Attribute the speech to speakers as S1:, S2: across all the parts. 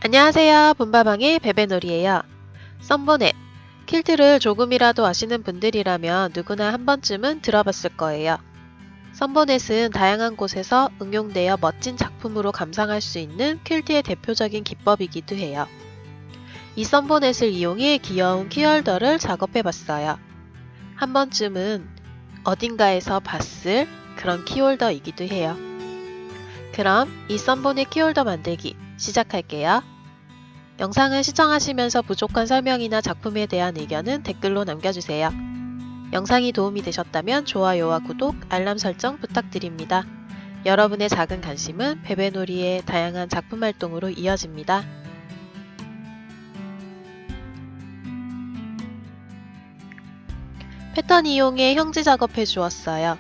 S1: 안녕하세요. 본바방의 베베놀이에요. 썸보넷, 퀼트를 조금이라도 아시는 분들이라면 누구나 한 번쯤은 들어봤을 거예요. 썸보넷은 다양한 곳에서 응용되어 멋진 작품으로 감상할 수 있는 퀼트의 대표적인 기법이기도 해요. 이 썸보넷을 이용해 귀여운 키홀더를 작업해 봤어요. 한 번쯤은 어딘가에서 봤을 그런 키홀더이기도 해요. 그럼 이 썸보넷 키홀더 만들기 시작할게요. 영상을 시청하시면서 부족한 설명이나 작품에 대한 의견은 댓글로 남겨주세요. 영상이 도움이 되셨다면 좋아요와 구독, 알람 설정 부탁드립니다. 여러분의 작은 관심은 베베놀이의 다양한 작품 활동으로 이어집니다. 패턴 이용해 형지 작업해 주었어요.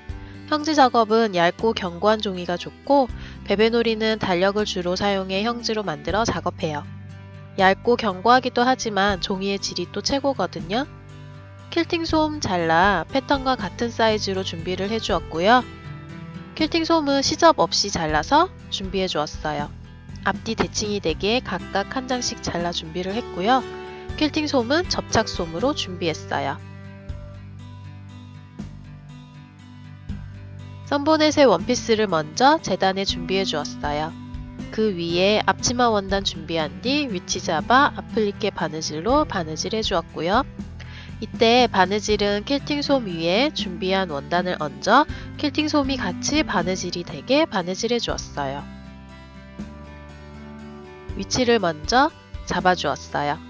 S1: 형지 작업은 얇고 견고한 종이가 좋고 베베놀이는 달력을 주로 사용해 형지로 만들어 작업해요. 얇고 견고하기도 하지만 종이의 질이 또 최고거든요. 퀼팅 솜 잘라 패턴과 같은 사이즈로 준비를 해주었고요. 퀼팅 솜은 시접 없이 잘라서 준비해 주었어요. 앞뒤 대칭이 되게 각각 한 장씩 잘라 준비를 했고요. 퀼팅 솜은 접착 솜으로 준비했어요. 썸보넷의 원피스를 먼저 재단에 준비해 주었어요. 그 위에 앞치마 원단 준비한 뒤 위치 잡아 아플리케 바느질로 바느질 해주었고요. 이때 바느질은 퀼팅 솜 위에 준비한 원단을 얹어 퀼팅 솜이 같이 바느질이 되게 바느질 해주었어요. 위치를 먼저 잡아주었어요.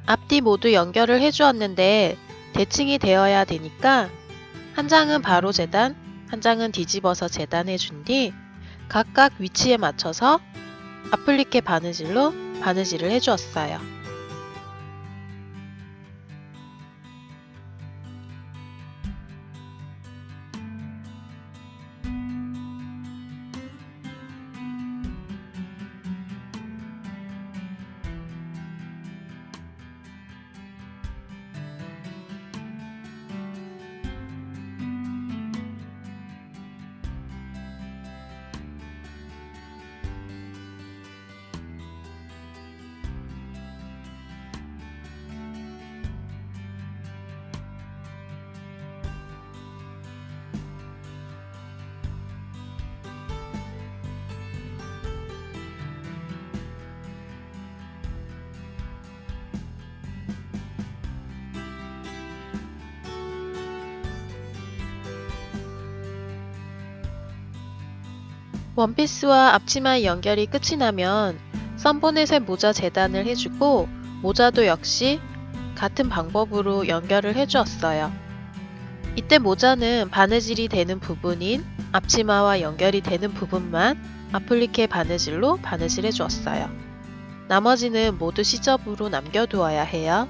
S1: 앞뒤 모두 연결을 해주었는데 대칭이 되어야 되니까 한 장은 바로 재단, 한 장은 뒤집어서 재단해 준 뒤 각각 위치에 맞춰서 아플리케 바느질로 바느질을 해주었어요. 원피스와 앞치마의 연결이 끝이 나면 썸보넷의 모자 재단을 해주고 모자도 역시 같은 방법으로 연결을 해주었어요. 이때 모자는 바느질이 되는 부분인 앞치마와 연결이 되는 부분만 아플리케 바느질로 바느질 해주었어요. 나머지는 모두 시접으로 남겨두어야 해요.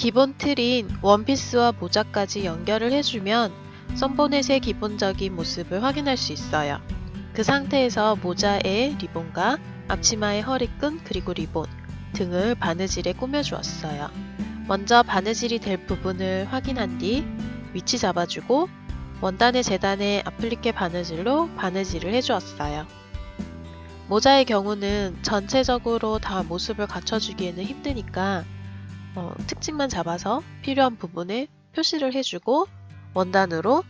S1: 기본 틀인 원피스와 모자까지 연결을 해주면 썬보넷의 기본적인 모습을 확인할 수 있어요. 그 상태에서 모자의 리본과 앞치마의 허리끈 그리고 리본 등을 바느질에 꾸며주었어요. 먼저 바느질이 될 부분을 확인한 뒤 위치 잡아주고 원단의 재단에 아플리케 바느질로 바느질을 해주었어요. 모자의 경우는 전체적으로 다 모습을 갖춰주기에는 힘드니까 특징만 잡아서 필요한 부분에 표시를 해주고 원단으로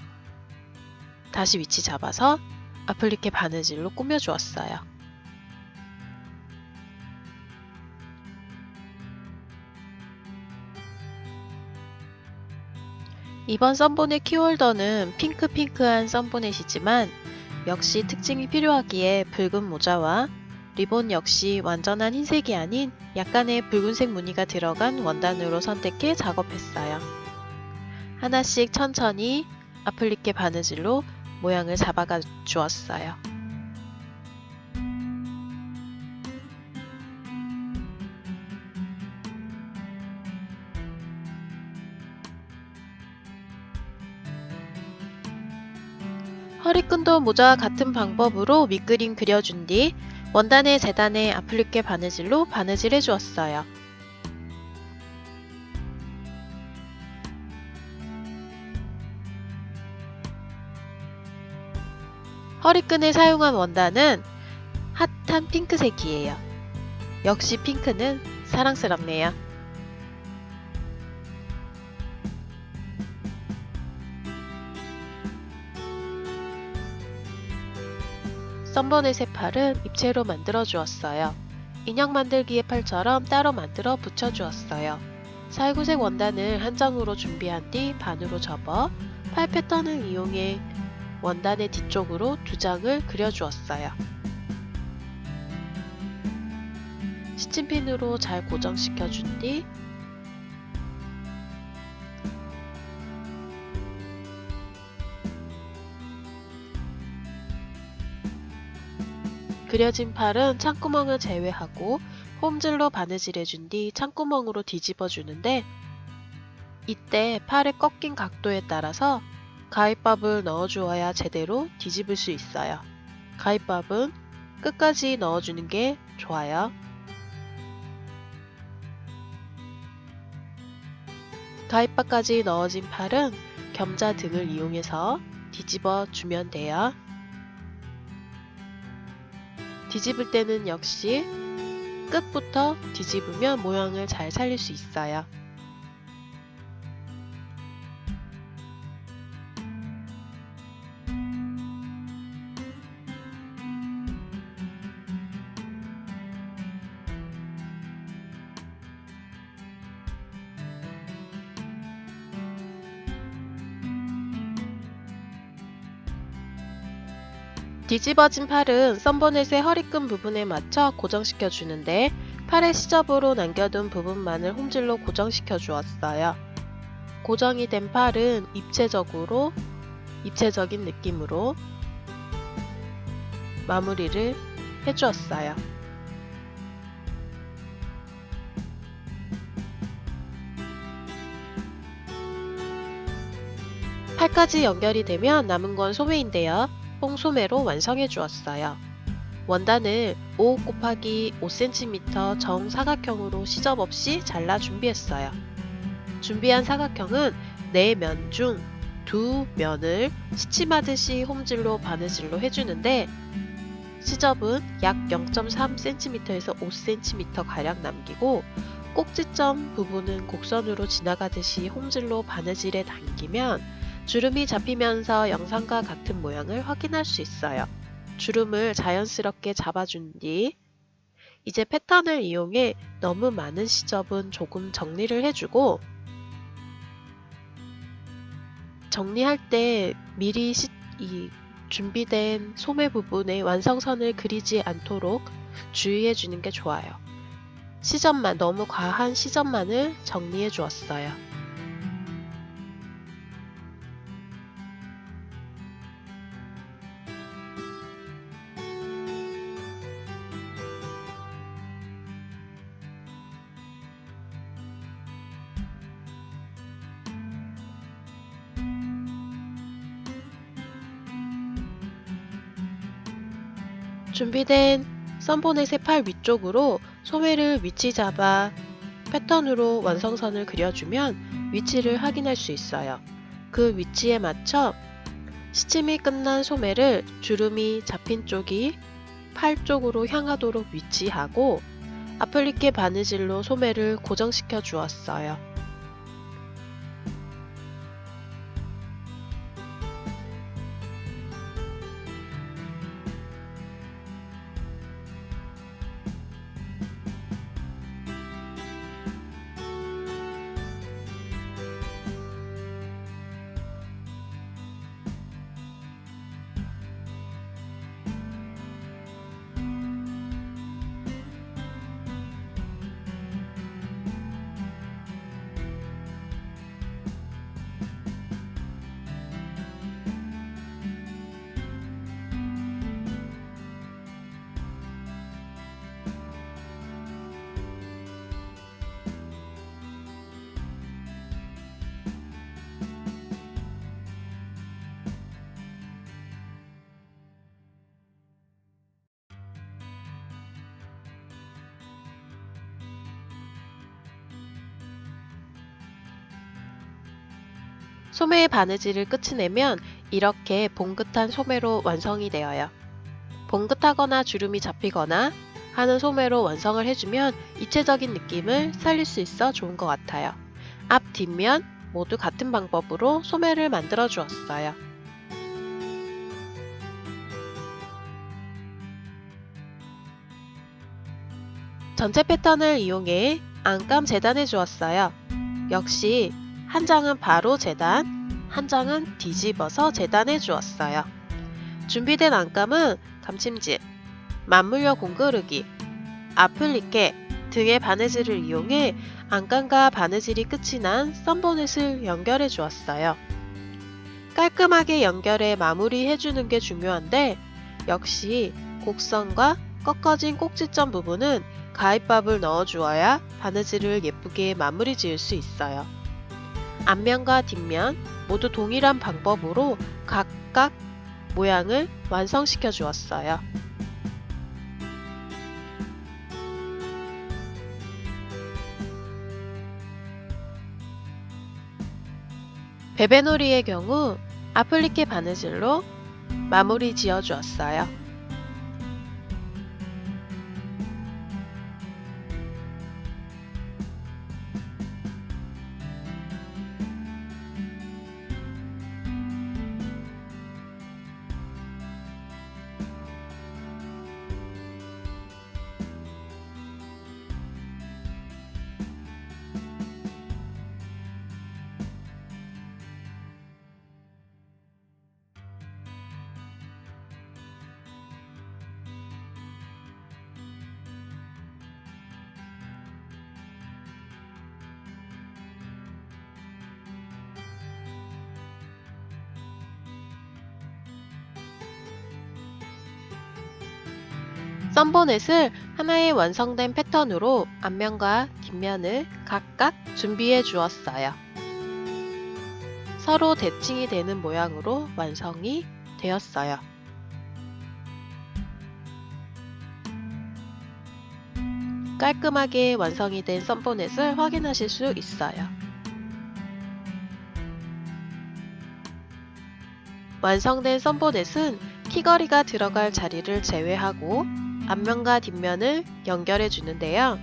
S1: 다시 위치 잡아서 아플리케 바느질로 꾸며주었어요. 이번 썬보넷 키홀더는 핑크한 썬보넷이지만 역시 특징이 필요하기에 붉은 모자와 리본 역시 완전한 흰색이 아닌 약간의 붉은색 무늬가 들어간 원단으로 선택해 작업했어요. 하나씩 천천히 아플리케 바느질로 모양을 잡아가 주었어요. 허리끈도 모자와 같은 방법으로 밑그림 그려준 뒤 원단의 재단에 아플리케 바느질로 바느질 해주었어요. 허리끈에 사용한 원단은 핫한 핑크색이에요. 역시 핑크는 사랑스럽네요. 썬보넷의 팔은 입체로 만들어 주었어요. 인형 만들기의 팔처럼 따로 만들어 붙여 주었어요. 살구색 원단을 한 장으로 준비한 뒤 반으로 접어 팔 패턴을 이용해 원단의 뒤쪽으로 두 장을 그려 주었어요. 시침핀으로 잘 고정시켜 준 뒤 그려진 팔은 창구멍을 제외하고 홈질로 바느질 해준 뒤 창구멍으로 뒤집어 주는데 이때 팔의 꺾인 각도에 따라서 가위밥을 넣어 주어야 제대로 뒤집을 수 있어요. 가위밥은 끝까지 넣어주는 게 좋아요. 가위밥까지 넣어진 팔은 겸자 등을 이용해서 뒤집어 주면 돼요. 뒤집을 때는 역시 끝부터 뒤집으면 모양을 잘 살릴 수 있어요. 뒤집어진 팔은 썬보넷의 허리끈 부분에 맞춰 고정시켜 주는데 팔의 시접으로 남겨둔 부분만을 홈질로 고정시켜 주었어요. 고정이 된 팔은 입체적인 느낌으로 마무리를 해주었어요. 팔까지 연결이 되면 남은 건 소매인데요. 뽕소매로 완성해 주었어요. 원단을 5 곱하기 5cm 정사각형으로 시접 없이 잘라 준비했어요. 준비한 사각형은 4면 중 2면을 시침하듯이 홈질로 바느질로 해주는데 시접은 약 0.3cm에서 5cm 가량 남기고 꼭지점 부분은 곡선으로 지나가듯이 홈질로 바느질에 당기면 주름이 잡히면서 영상과 같은 모양을 확인할 수 있어요. 주름을 자연스럽게 잡아준 뒤 이제 패턴을 이용해 너무 많은 시접은 조금 정리를 해주고 정리할 때 미리 준비된 소매 부분에 완성선을 그리지 않도록 주의해 주는 게 좋아요. 너무 과한 시접만을 정리해 주었어요. 준비된 썬보넷의 팔 위쪽으로 소매를 위치 잡아 패턴으로 완성선을 그려주면 위치를 확인할 수 있어요. 그 위치에 맞춰 시침이 끝난 소매를 주름이 잡힌 쪽이 팔 쪽으로 향하도록 위치하고 아플리케 바느질로 소매를 고정시켜 주었어요. 소매의 바느질을 끝내면 이렇게 봉긋한 소매로 완성이 되어요. 봉긋하거나 주름이 잡히거나 하는 소매로 완성을 해주면 입체적인 느낌을 살릴 수 있어 좋은 것 같아요. 앞, 뒷면 모두 같은 방법으로 소매를 만들어 주었어요. 전체 패턴을 이용해 안감 재단해 주었어요. 역시 한 장은 바로 재단, 한 장은 뒤집어서 재단해 주었어요. 준비된 안감은 감침질, 맞물려 공그르기, 아플리케 등의 바느질을 이용해 안감과 바느질이 끝이 난 썬보넷을 연결해 주었어요. 깔끔하게 연결해 마무리해 주는 게 중요한데 역시 곡선과 꺾어진 꼭지점 부분은 가위밥을 넣어 주어야 바느질을 예쁘게 마무리 지을 수 있어요. 앞면과 뒷면 모두 동일한 방법으로 각각 모양을 완성시켜 주었어요. 베베놀이의 경우 아플리케 바느질로 마무리 지어 주었어요. 썬보넷을 하나의 완성된 패턴으로 앞면과 뒷면을 각각 준비해 주었어요. 서로 대칭이 되는 모양으로 완성이 되었어요. 깔끔하게 완성이 된 썬보넷을 확인하실 수 있어요. 완성된 썬보넷은 키거리가 들어갈 자리를 제외하고 앞면과 뒷면을 연결해 주는데요.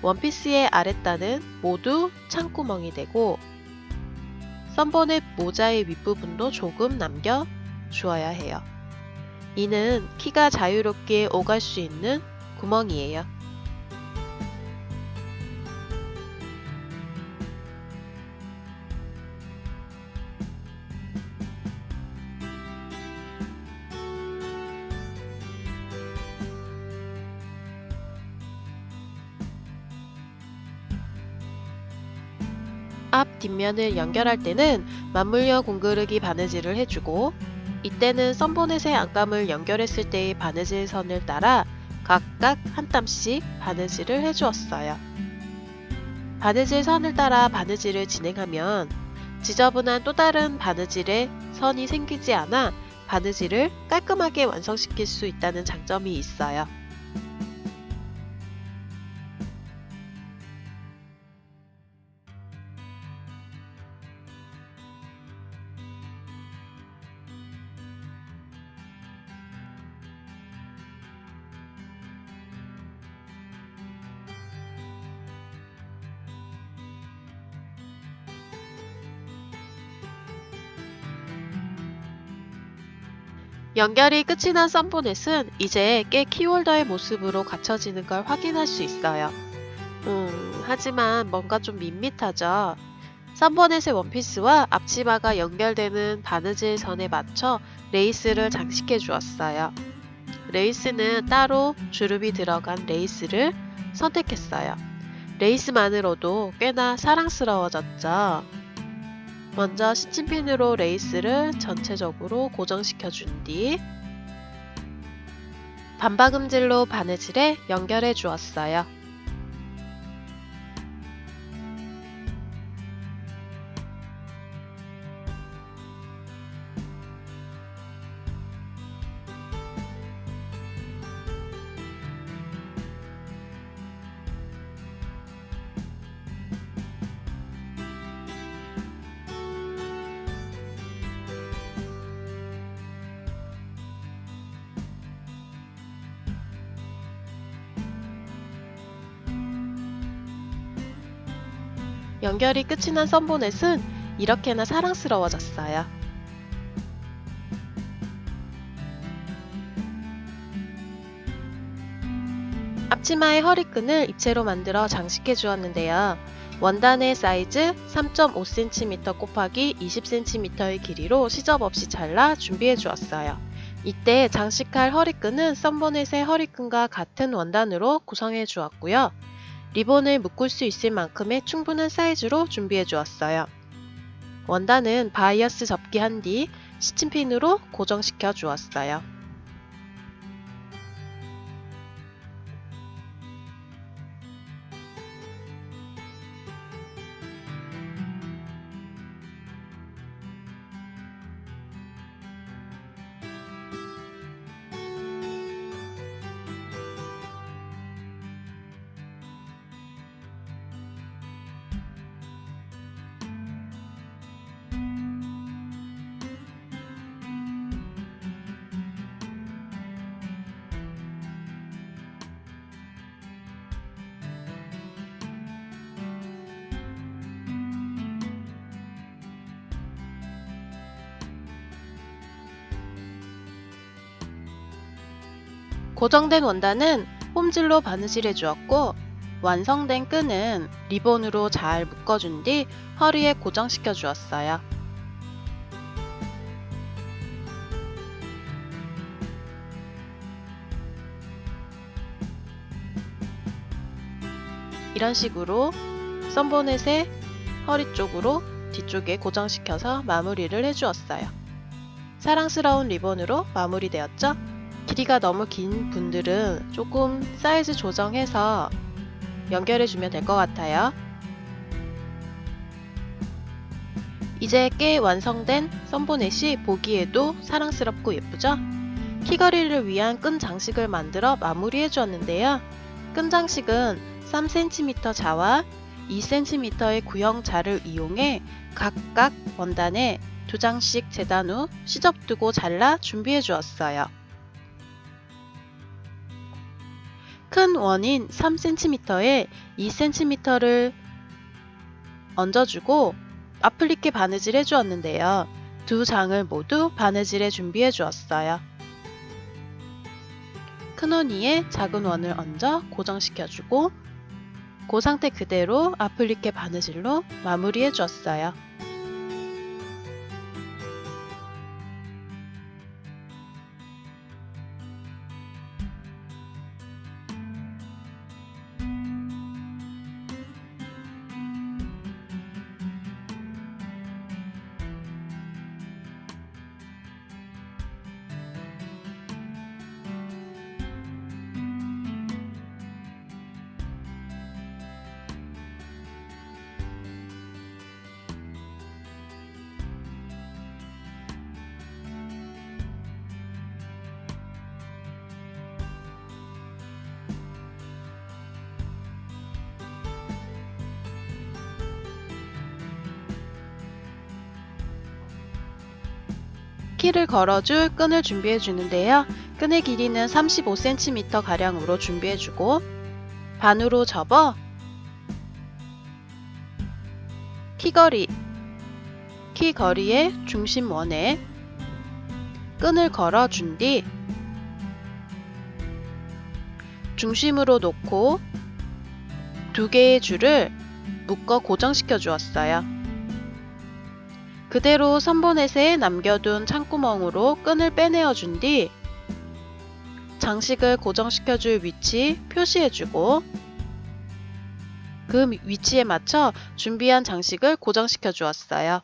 S1: 원피스의 아랫단은 모두 창구멍이 되고 썬보넷 모자의 윗부분도 조금 남겨 주어야 해요. 이는 키가 자유롭게 오갈 수 있는 구멍이에요. 앞, 뒷면을 연결할 때는 맞물려 공그르기 바느질을 해주고 이때는 썬보넷의 안감을 연결했을 때의 바느질 선을 따라 각각 한 땀씩 바느질을 해주었어요. 바느질 선을 따라 바느질을 진행하면 지저분한 또 다른 바느질에 선이 생기지 않아 바느질을 깔끔하게 완성시킬 수 있다는 장점이 있어요. 연결이 끝이 난 썬보넷은 이제 꽤 키홀더의 모습으로 갖춰지는 걸 확인할 수 있어요. 하지만 뭔가 좀 밋밋하죠. 썬보넷의 원피스와 앞치마가 연결되는 바느질 선에 맞춰 레이스를 장식해 주었어요. 레이스는 따로 주름이 들어간 레이스를 선택했어요. 레이스만으로도 꽤나 사랑스러워졌죠. 먼저 시침핀으로 레이스를 전체적으로 고정시켜 준 뒤 반박음질로 바느질에 연결해 주었어요. 연결이 끝이 난 썬보넷은 이렇게나 사랑스러워졌어요. 앞치마의 허리끈을 입체로 만들어 장식해 주었는데요. 원단의 사이즈 3.5cm 곱하기 20cm의 길이로 시접 없이 잘라 준비해 주었어요. 이때 장식할 허리끈은 썬보넷의 허리끈과 같은 원단으로 구성해 주었고요. 리본을 묶을 수 있을 만큼의 충분한 사이즈로 준비해 주었어요. 원단은 바이어스 접기한 뒤 시침핀으로 고정시켜 주었어요. 고정된 원단은 홈질로 바느질해 주었고 완성된 끈은 리본으로 잘 묶어준 뒤 허리에 고정시켜 주었어요. 이런 식으로 썬보넷의 허리 쪽으로 뒤쪽에 고정시켜서 마무리를 해주었어요. 사랑스러운 리본으로 마무리되었죠? 길이가 너무 긴 분들은 조금 사이즈 조정해서 연결해주면 될 것 같아요. 이제 꽤 완성된 썬보넷이 보기에도 사랑스럽고 예쁘죠? 키거리를 위한 끈 장식을 만들어 마무리해 주었는데요. 끈 장식은 3cm 자와 2cm의 구형 자를 이용해 각각 원단에 2장씩 재단 후 시접 두고 잘라 준비해 주었어요. 큰 원인 3cm에 2cm를 얹어주고 아플리케 바느질 해주었는데요. 두 장을 모두 바느질에 준비해 주었어요. 큰 원 위에 작은 원을 얹어 고정시켜주고 그 상태 그대로 아플리케 바느질로 마무리해 주었어요. 키를 걸어줄 끈을 준비해 주는데요. 끈의 길이는 35cm 가량으로 준비해 주고 반으로 접어 키 거리의 중심원에 끈을 걸어 준 뒤 중심으로 놓고 두 개의 줄을 묶어 고정시켜 주었어요. 그대로 선보넷에 남겨둔 창구멍으로 끈을 빼내어 준 뒤 장식을 고정시켜 줄 위치 표시해 주고 그 위치에 맞춰 준비한 장식을 고정시켜 주었어요.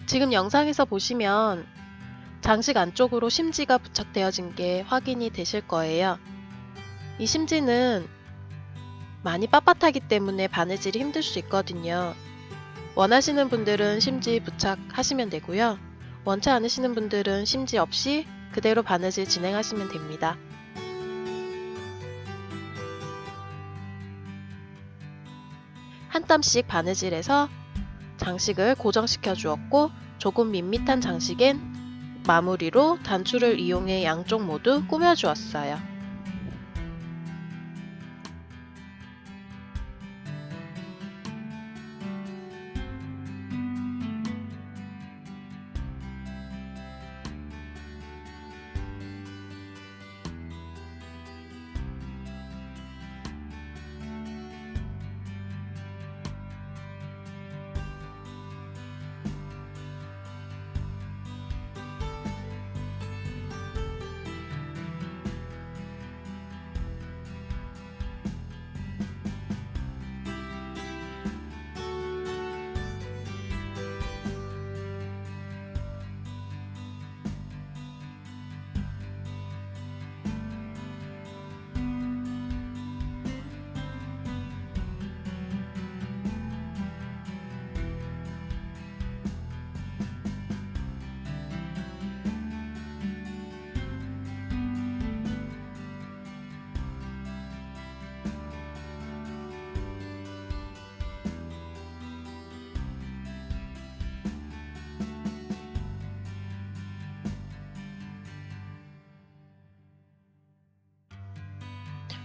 S1: 지금 영상에서 보시면 장식 안쪽으로 심지가 부착되어진 게 확인이 되실 거예요. 이 심지는 많이 빳빳하기 때문에 바느질이 힘들 수 있거든요. 원하시는 분들은 심지 부착하시면 되고요. 원치 않으시는 분들은 심지 없이 그대로 바느질 진행하시면 됩니다. 한 땀씩 바느질해서 장식을 고정시켜 주었고 조금 밋밋한 장식엔 마무리로 단추를 이용해 양쪽 모두 꾸며 주었어요.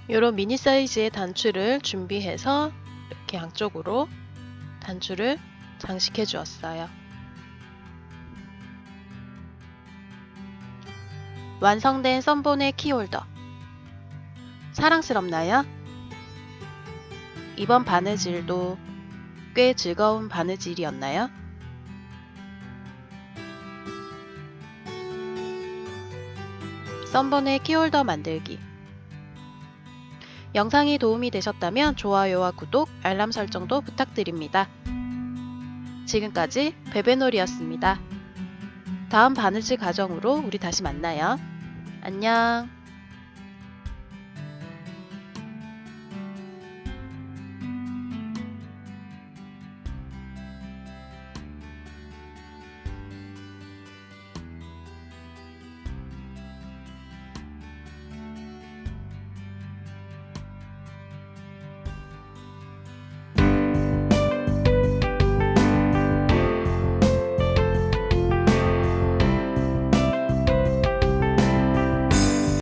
S1: 이런 미니 사이즈의 단추를 준비해서 이렇게 양쪽으로 단추를 장식해 주었어요. 완성된 썬보넷 키홀더 사랑스럽나요? 이번 바느질도 꽤 즐거운 바느질이었나요? 썬보넷 키홀더 만들기 영상이 도움이 되셨다면 좋아요와 구독, 알람 설정도 부탁드립니다. 지금까지 베베놀이였습니다. 다음 바느질 과정으로 우리 다시 만나요. 안녕.